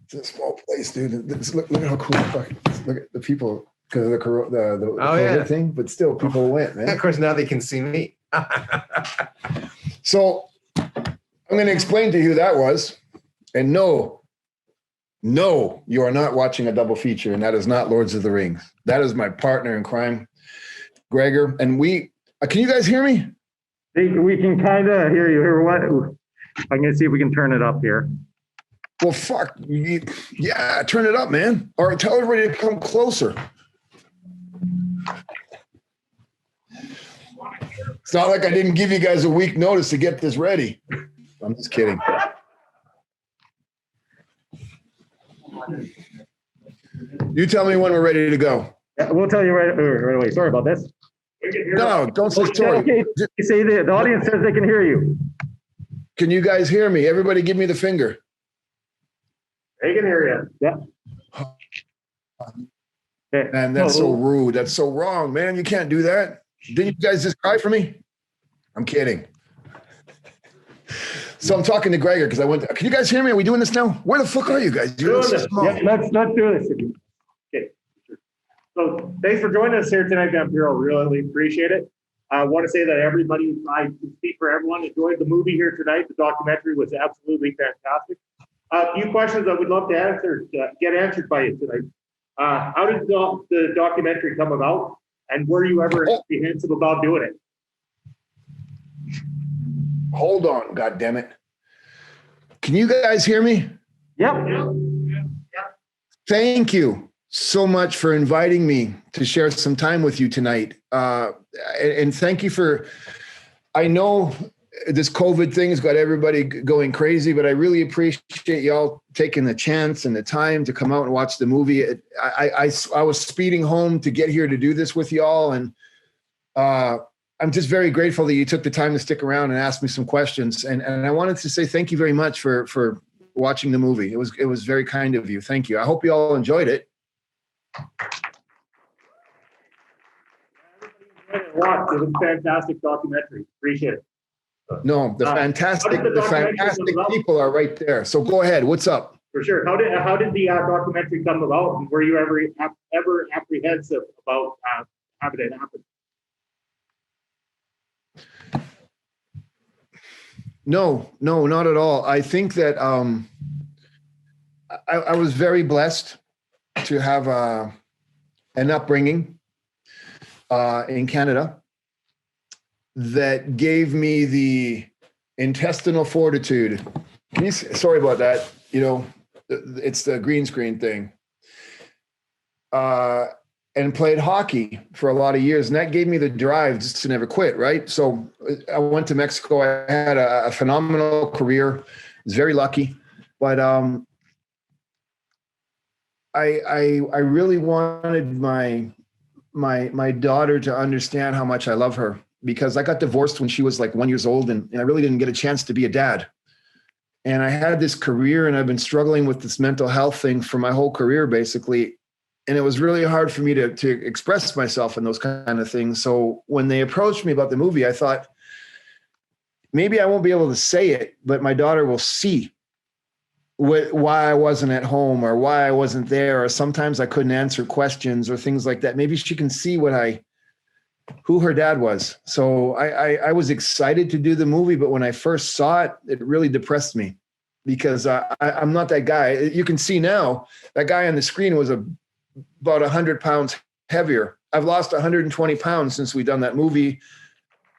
It's a small place, dude. Look at how cool. Look at the people because of the COVID thing, but still people went, man. Of course, now they can see me. So I'm going to explain to you who that was. And no, you are not watching a double feature, and that is not Lords of the Rings. That is my partner in crime, Gregor. And can you guys hear me? We can kind of hear you here. I'm going to see if we can turn it up here. Well, fuck. Yeah, turn it up, man. Or tell everybody to come closer. It's not like I didn't give you guys a week notice to get this ready. I'm just kidding. You tell me when we're ready to go. Yeah, we'll tell you right away. Sorry about this. No, don't say sorry. Okay. You say the audience says they can hear you. Can you guys hear me? Everybody give me the finger. They can hear you. Yeah. Man, that's so rude. That's so wrong, man. You can't do that. Didn't you guys just cry for me? I'm kidding. So I'm talking to Gregor because can you guys hear me? Are we doing this now? Where the fuck are you guys? You're so small. Yeah, let's do this. Okay. So thanks for joining us here tonight, Vampiro. Really appreciate it. I want to say that everybody, I can speak for everyone, enjoyed the movie here tonight. The documentary was absolutely fantastic. A few questions I would love to get answered by you tonight. How did the documentary come about? And were you ever apprehensive about doing it? Hold on, goddammit. Can you guys hear me? Yep. Thank you so much for inviting me to share some time with you tonight. And thank you I know this COVID thing has got everybody going crazy, but I really appreciate y'all taking the chance and the time to come out and watch the movie. I was speeding home to get here to do this with y'all. And I'm just very grateful that you took the time to stick around and ask me some questions. And I wanted to say thank you very much for watching the movie. It was very kind of you. Thank you. I hope you all enjoyed it. It was a fantastic documentary. Appreciate it. No, the fantastic people are right there. So go ahead. What's up? For sure. How did the documentary come about? And were you ever apprehensive about having it happen? No, not at all. I think that I was very blessed to have an upbringing in Canada that gave me the intestinal fortitude. Sorry about that. It's the green screen thing. And played hockey for a lot of years. And that gave me the drive just to never quit, right? So I went to Mexico. I had a phenomenal career. I was very lucky. But I really wanted my daughter to understand how much I love her, because I got divorced when she was like 1 year old, and I really didn't get a chance to be a dad. And I had this career, and I've been struggling with this mental health thing for my whole career, basically. And it was really hard for me to express myself in those kind of things. So when they approached me about the movie, I thought, maybe I won't be able to say it, but my daughter will see why I wasn't at home, or why I wasn't there, or sometimes I couldn't answer questions or things like that. Maybe she can see who her dad was. So I was excited to do the movie, but when I first saw it, it really depressed me, because I'm not that guy. You can see now, that guy on the screen was about 100 pounds heavier. I've lost 120 pounds since we've done that movie.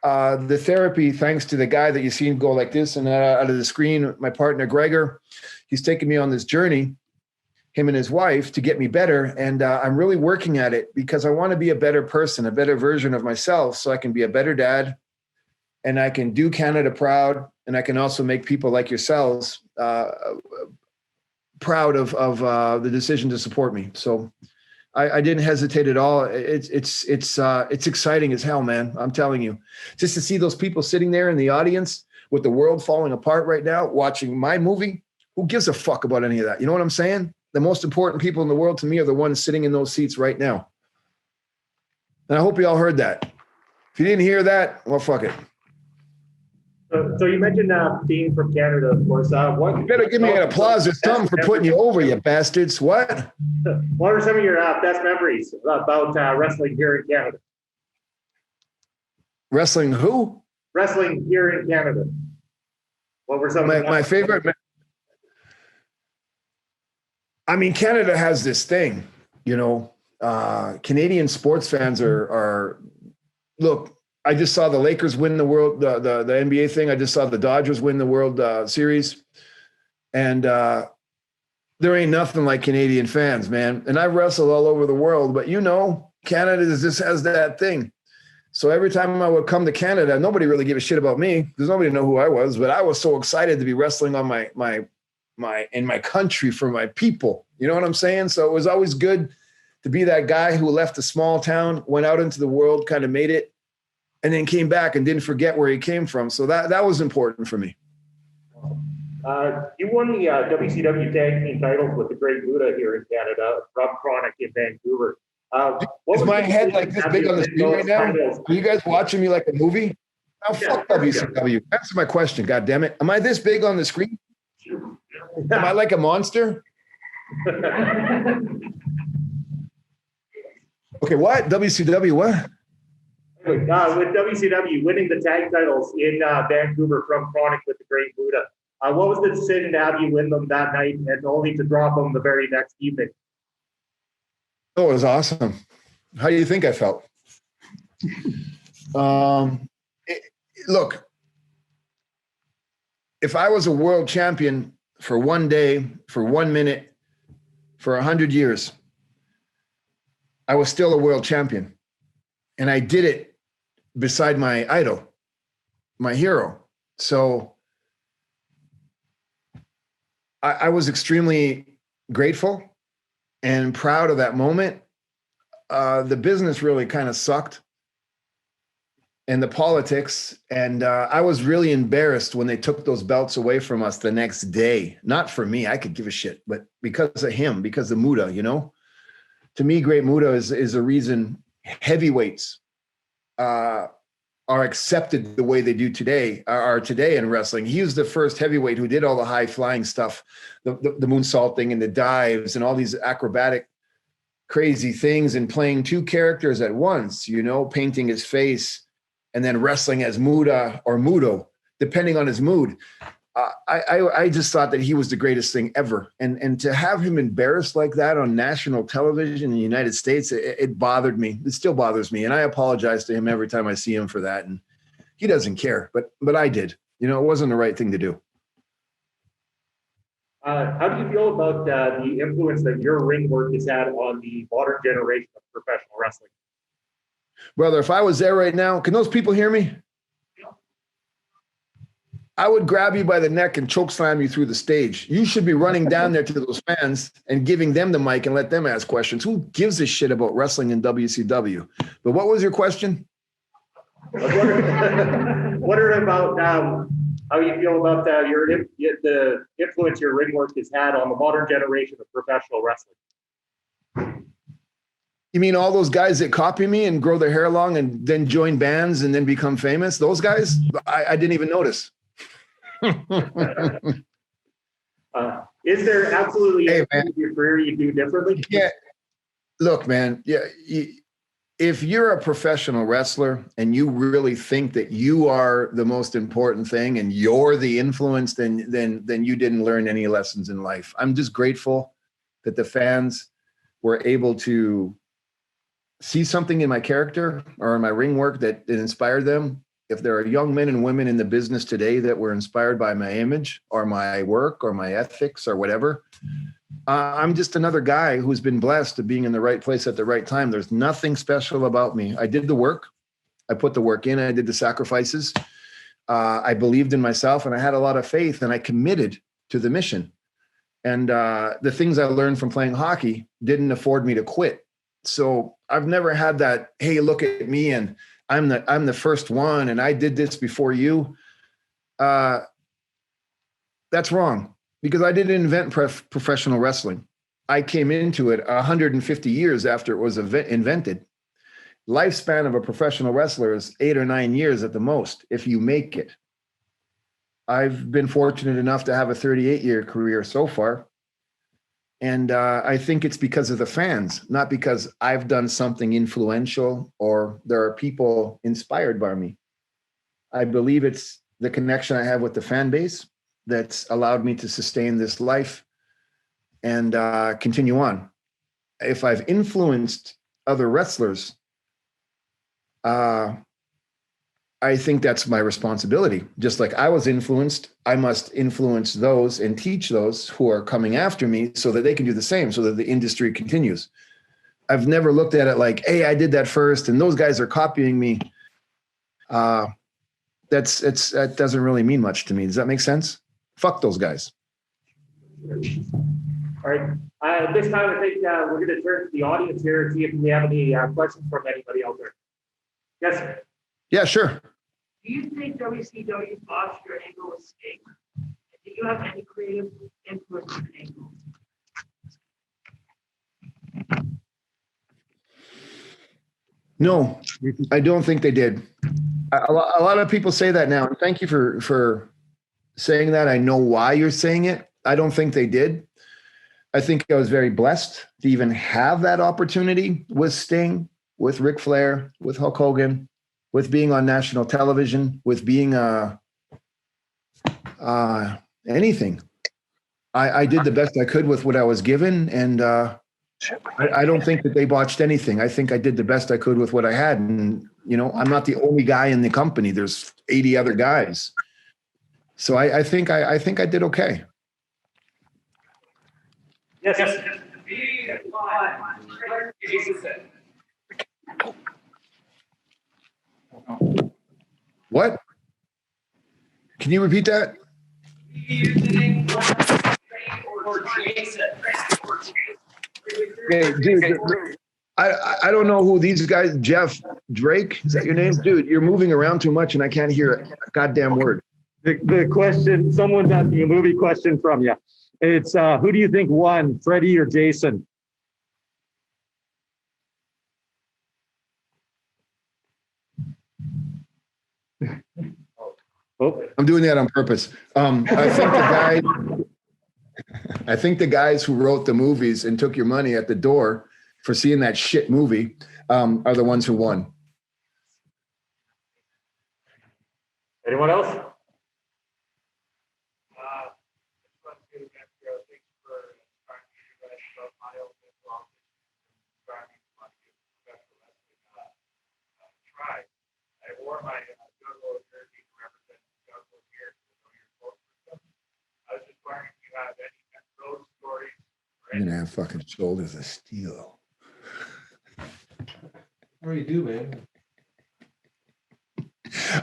The therapy, thanks to the guy that you see go like this and out of the screen, my partner, Gregor, he's taken me on this journey, him and his wife, to get me better. And I'm really working at it, because I want to be a better person, a better version of myself, so I can be a better dad, and I can do Canada proud. And I can also make people like yourselves proud of the decision to support me. So I didn't hesitate at all. It's exciting as hell, man. I'm telling you, just to see those people sitting there in the audience with the world falling apart right now, watching my movie. Who gives a fuck about any of that? You know what I'm saying? The most important people in the world to me are the ones sitting in those seats right now. And I hope you all heard that. If you didn't hear that, well, fuck it. So you mentioned being from Canada, of course. You better give me an applause or something for putting you over, you bastards. What? What are some of your best memories about wrestling here in Canada? Wrestling who? Wrestling here in Canada. What were some my favorite? I mean, Canada has this thing, you know. Canadian sports fans are look. I just saw the Lakers win the NBA thing. I just saw the Dodgers win the World Series, and there ain't nothing like Canadian fans, man. And I wrestled all over the world, but you know, Canada just has that thing. So every time I would come to Canada, nobody really gave a shit about me because nobody knew who I was. But I was so excited to be wrestling on in my country for my people. You know what I'm saying? So it was always good to be that guy who left a small town, went out into the world, kind of made it, and then came back and didn't forget where he came from. So that was important for me. You won the WCW tag team titles with the Great Buddha here in Canada, Rob Chronic in Vancouver. Is my head like this big on the screen right now? Are you guys watching me like a movie? Oh, fuck WCW. Answer my question, God damn it. Am I this big on the screen? Am I like a monster? Okay, what? WCW what? With WCW winning the tag titles in Vancouver from Chronic with the Great Buddha. What was the decision to have you win them that night and only to drop them the very next evening? Oh, it was awesome. How do you think I felt? Look, if I was a world champion for one day, for 1 minute, for 100 years, I was still a world champion. And I did it beside my idol, my hero. So I was extremely grateful and proud of that moment. The business really kind of sucked and the politics. And I was really embarrassed when they took those belts away from us the next day. Not for me, I could give a shit, but because of him, because of Muda, you know? To me, Great Muda is a reason heavyweights are accepted the way they do today, are today in wrestling. He was the first heavyweight who did all the high flying stuff, the moonsaulting and the dives and all these acrobatic crazy things and playing two characters at once, you know, painting his face and then wrestling as Muda or Mudo, depending on his mood. I just thought that he was the greatest thing ever. And to have him embarrassed like that on national television in the United States, it bothered me. It still bothers me. And I apologize to him every time I see him for that. And he doesn't care, but I did. You know, it wasn't the right thing to do. How do you feel about the influence that your ring work has had on the modern generation of professional wrestling? Brother, if I was there right now, can those people hear me? I would grab you by the neck and choke slam you through the stage. You should be running down there to those fans and giving them the mic and let them ask questions. Who gives a shit about wrestling in WCW? But what was your question? What are about how you feel about the influence your ring work has had on the modern generation of professional wrestling? You mean all those guys that copy me and grow their hair long and then join bands and then become famous? Those guys? I didn't even notice. Is there absolutely anything in your career you do differently? Yeah. Look, man. Yeah. If you're a professional wrestler and you really think that you are the most important thing and you're the influence, then you didn't learn any lessons in life. I'm just grateful that the fans were able to see something in my character or in my ring work that inspired them. If there are young men and women in the business today that were inspired by my image or my work or my ethics or whatever, I'm just another guy who's been blessed to being in the right place at the right time. There's nothing special about me. I did the work. I put the work in. I did the sacrifices. I believed in myself and I had a lot of faith and I committed to the mission. And the things I learned from playing hockey didn't afford me to quit. So I've never had that, hey, look at me and I'm the first one and I did this before you. That's wrong because I didn't invent professional wrestling. I came into it 150 years after it was invented. Lifespan of a professional wrestler is 8 or 9 years at the most, if you make it. I've been fortunate enough to have a 38-year career so far. And I think it's because of the fans, not because I've done something influential or there are people inspired by me. I believe it's the connection I have with the fan base that's allowed me to sustain this life and continue on. If I've influenced other wrestlers, I think that's my responsibility. Just like I was influenced, I must influence those and teach those who are coming after me so that they can do the same, so that the industry continues. I've never looked at it like, hey, I did that first and those guys are copying me. That doesn't really mean much to me. Does that make sense? Fuck those guys. All right. At this time, I think we're going to turn to the audience here and see if we have any questions from anybody out there. Yes, sir. Yeah, sure. Do you think WCW botched your angle with Sting? Do you have any creative input on the angle? No, I don't think they did. A lot of people say that now, and thank you for saying that. I know why you're saying it. I don't think they did. I think I was very blessed to even have that opportunity with Sting, with Ric Flair, with Hulk Hogan, with being on national television, with being anything. I did the best I could with what I was given, and I don't think that they botched anything. I think I did the best I could with what I had, and I'm not the only guy in the company. There's 80 other guys, so I think I did okay. Yes. What? Can you repeat that? Hey, dude, I don't know who these guys. Jeff Drake, is that your name, dude? You're moving around too much, and I can't hear a goddamn word. The question, someone's asking a movie question from you. It's who do you think won, Freddie or Jason? Oh. I'm doing that on purpose. I think the guys who wrote the movies and took your money at the door for seeing that shit movie are the ones who won. Anyone else? I wore my Juggalo jersey to represent Juggalo here, to know your close with them. I was just wondering if you have any road stories. I'm gonna have fucking shoulders of steel. What do you do, man?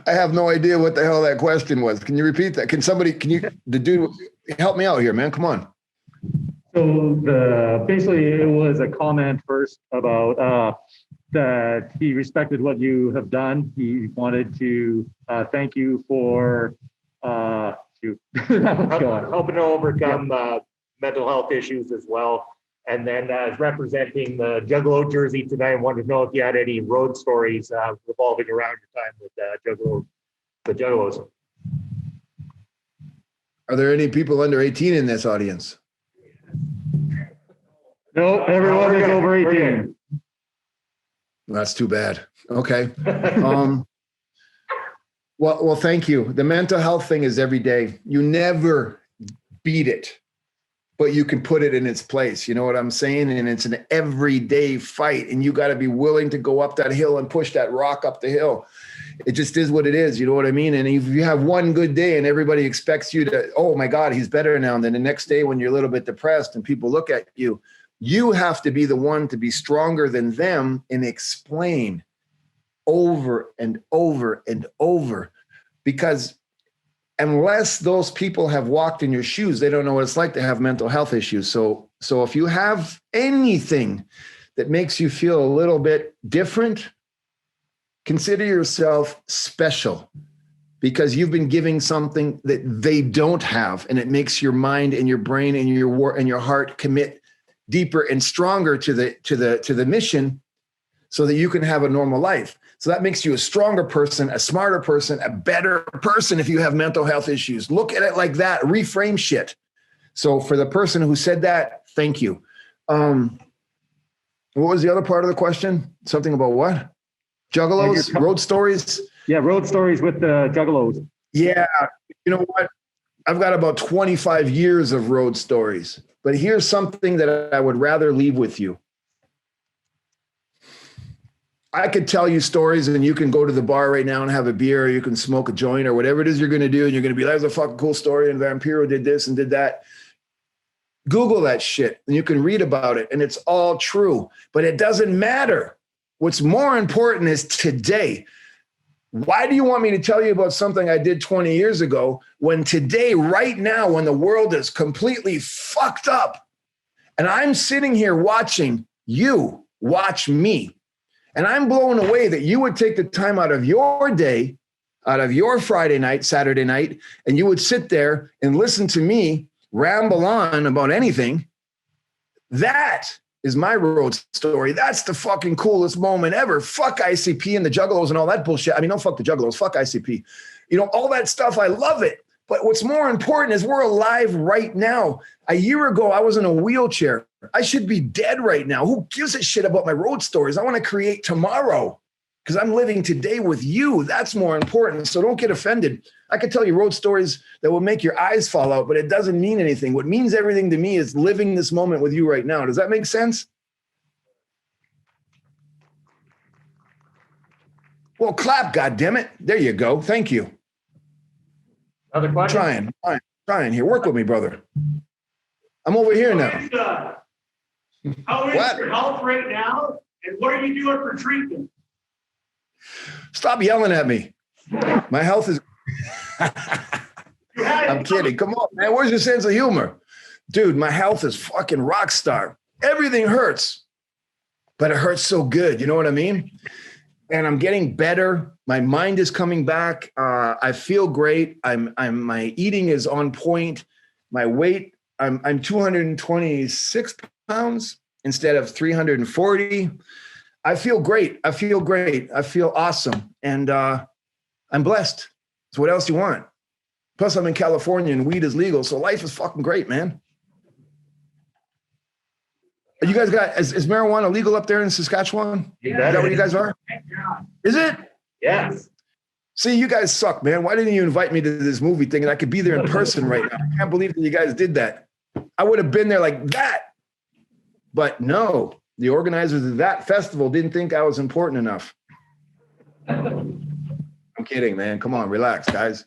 I have no idea what the hell that question was. Can you repeat that? The dude, help me out here, man. Come on. So basically it was a comment first about that he respected what you have done. He wanted to thank you for helping to overcome mental health issues as well. And then as representing the Juggalo jersey tonight, I wanted to know if you had any road stories revolving around your time with the Juggalos. Are there any people under 18 in this audience? No, everyone is over 18. That's too bad. Okay. Well, thank you. The mental health thing is every day. You never beat it, but you can put it in its place. You know what I'm saying? And it's an everyday fight, and you got to be willing to go up that hill and push that rock up the hill. It just is what it is. You know what I mean? And if you have one good day and everybody expects you to, oh my God, he's better now. And then the next day when you're a little bit depressed and people look at you, you have to be the one to be stronger than them and explain over and over and over, because unless those people have walked in your shoes, they don't know what it's like to have mental health issues. So if you have anything that makes you feel a little bit different, consider yourself special, because you've been giving something that they don't have, and it makes your mind and your brain and your heart commit deeper and stronger to the mission, so that you can have a normal life. So that makes you a stronger person, a smarter person, a better person if you have mental health issues. Look at it like that, reframe shit. So for the person who said that, thank you. What was the other part of the question? Something about what? Juggalos, road stories? Yeah, road stories with the juggalos. Yeah, you know what? I've got about 25 years of road stories, but here's something that I would rather leave with you. I could tell you stories and you can go to the bar right now and have a beer, or you can smoke a joint or whatever it is you're going to do. And you're going to be like, that's a fucking cool story. And Vampiro did this and did that. Google that shit and you can read about it. And it's all true, but it doesn't matter. What's more important is today. Why do you want me to tell you about something I did 20 years ago when today, right now, when the world is completely fucked up and I'm sitting here watching you watch me, and I'm blown away that you would take the time out of your day, out of your Friday night, Saturday night, and you would sit there and listen to me ramble on about anything. That is my road story. That's the fucking coolest moment ever. Fuck ICP and the juggalos and all that bullshit. I mean, don't fuck the juggalos, fuck ICP. You know, all that stuff, I love it. But what's more important is we're alive right now. A year ago, I was in a wheelchair. I should be dead right now. Who gives a shit about my road stories? I want to create tomorrow because I'm living today with you. That's more important. So don't get offended. I could tell you road stories that will make your eyes fall out, but it doesn't mean anything. What means everything to me is living this moment with you right now. Does that make sense? Well, clap, goddammit. There you go. Thank you. Another question? Trying here. Work with me, brother. I'm over here now. How is your health right now? And what are you doing for treatment? Stop yelling at me. My health is... I'm kidding. Come on, man. Where's your sense of humor? Dude, my health is fucking rock star. Everything hurts, but it hurts so good. You know what I mean? And I'm getting better. My mind is coming back. I feel great. My eating is on point. My weight, I'm 226 pounds instead of 340. I feel great. I feel awesome. And I'm blessed. So what else do you want? Plus I'm in California and weed is legal. So life is fucking great, man. You guys is marijuana legal up there in Saskatchewan? Is that where you guys are? Is it? Yes. See, you guys suck, man. Why didn't you invite me to this movie thing? And I could be there in person right now. I can't believe that you guys did that. I would have been there like that. But no, the organizers of that festival didn't think I was important enough. I'm kidding, man. Come on, relax, guys.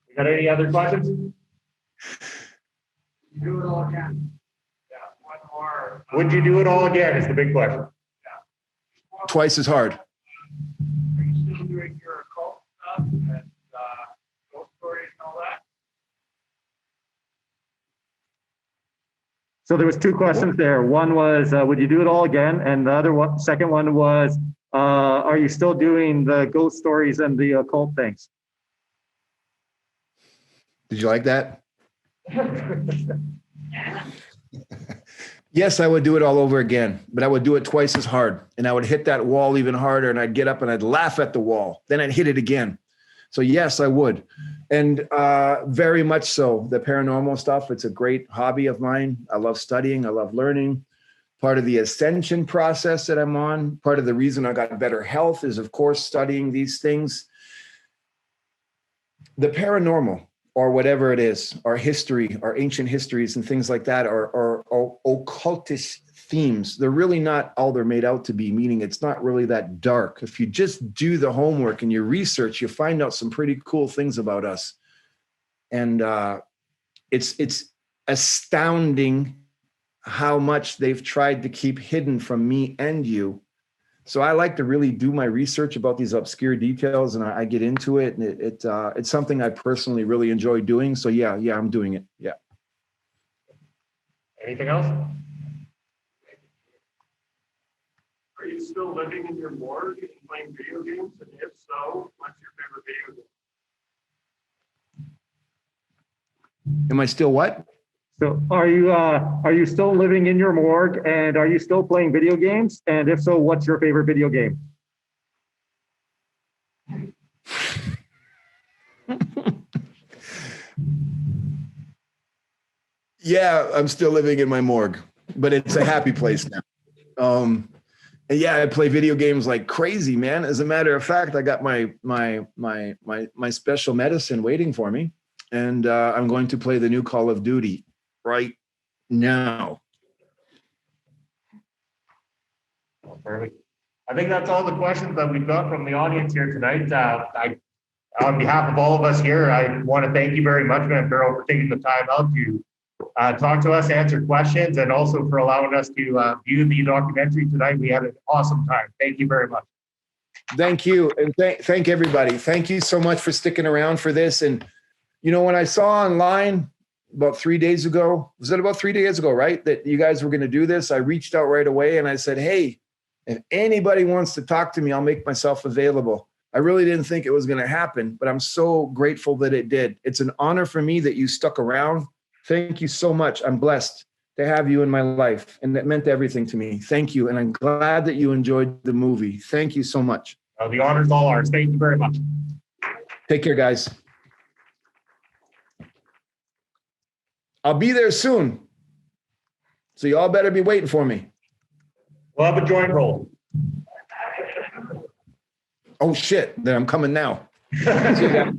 You got any other questions? Do it all again. Yeah, one more. Would you do it all again is the big question. Yeah. Twice as hard. Are you still doing your occult stuff and ghost stories and all that? So there was two questions there. One was, would you do it all again? And the other one, second one was, are you still doing the ghost stories and the occult things? Did you like that? Yes, I would do it all over again, but I would do it twice as hard. And I would hit that wall even harder, and I'd get up and I'd laugh at the wall. Then I'd hit it again. So yes, I would. And very much so. The paranormal stuff, it's a great hobby of mine. I love studying. I love learning. Part of the ascension process that I'm on, part of the reason I got better health is, of course, studying these things. The paranormal, or whatever it is, our history, our ancient histories and things like that are occultist themes. They're really not all they're made out to be, meaning it's not really that dark. If you just do the homework and you research, you find out some pretty cool things about us. And it's astounding how much they've tried to keep hidden from me and you. So I like to really do my research about these obscure details, and I get into it, and it's something I personally really enjoy doing. So yeah, I'm doing it. Yeah. Anything else? Are you still living in your morgue and playing video games? And if so, what's your favorite video game? Am I still what? So are you still living in your morgue, and are you still playing video games? And if so, what's your favorite video game? Yeah, I'm still living in my morgue, but it's a happy place now. And yeah, I play video games like crazy, man. As a matter of fact, I got my special medicine waiting for me, and I'm going to play the new Call of Duty right now. Perfect. I think that's all the questions that we've got from the audience here tonight. On behalf of all of us here, I want to thank you very much, Vampiro, for taking the time out to talk to us, answer questions, and also for allowing us to view the documentary tonight. We had an awesome time. Thank you very much. Thank you. And thank everybody. Thank you so much for sticking around for this. And, you know, when I saw online about 3 days ago, was it about 3 days ago, right, that you guys were going to do this, I reached out right away and I said, hey, if anybody wants to talk to me, I'll make myself available. I really didn't think it was going to happen, but I'm so grateful that it did. It's an honor for me that you stuck around. Thank you so much. I'm blessed to have you in my life, and that meant everything to me. Thank you. And I'm glad that you enjoyed the movie. Thank you so much. The honor's all ours. Thank you very much. Take care, guys. I'll be there soon. So you all better be waiting for me. We'll have a joint roll. Oh, shit. Then I'm coming now. See you guys.